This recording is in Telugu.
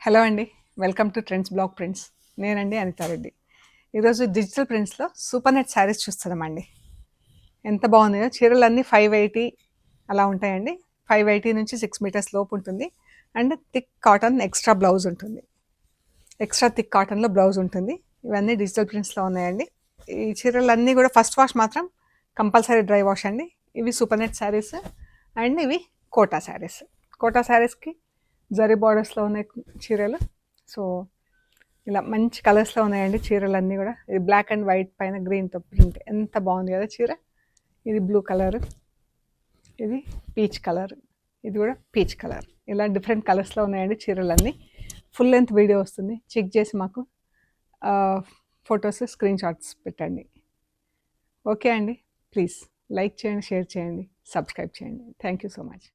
హలో అండి. Welcome to trends blog prints. నేనండి అనితారెడ్డి. ఈరోజు డిజిటల్ ప్రింట్స్లో సూపర్ నెట్ శారీస్ చూస్తున్నామండి. ఎంత బాగున్నాయో. చీరలన్నీ 580 అలా ఉంటాయండి. 580 నుంచి 6 మీటర్స్ లోపు ఉంటుంది. And thick cotton extra blouse ఉంటుంది. ఎక్స్ట్రా థిక్ కాటన్లో బ్లౌజ్ ఉంటుంది. ఇవన్నీ డిజిటల్ ప్రింట్స్లో ఉన్నాయండి. ఈ చీరలన్నీ కూడా ఫస్ట్ వాష్ మాత్రం కంపల్సరీ డ్రై వాష్ అండి. ఇవి సూపర్ నెట్ శారీస్ అండ్ ఇవి కోటా శారీస్. కోటా శారీస్కి జరీ బార్డర్స్లో ఉన్నాయి చీరలు. సో ఇలా మంచి కలర్స్లో ఉన్నాయండి చీరలన్నీ కూడా. ఇది బ్లాక్ అండ్ వైట్ పైన గ్రీన్తో ప్రింట్, ఎంత బాగుంది కదా చీర. ఇది బ్లూ కలర్, ఇది పీచ్ కలర్, ఇది కూడా పీచ్ కలర్. ఇలా డిఫరెంట్ కలర్స్లో ఉన్నాయండి చీరలన్నీ. ఫుల్ లెంత్ వీడియో వస్తుంది, చెక్ చేసి మాకు ఫొటోస్ స్క్రీన్ షాట్స్ పెట్టండి. ఓకే అండి, ప్లీజ్ లైక్ చేయండి, షేర్ చేయండి, సబ్స్క్రైబ్ చేయండి. Thank you so much.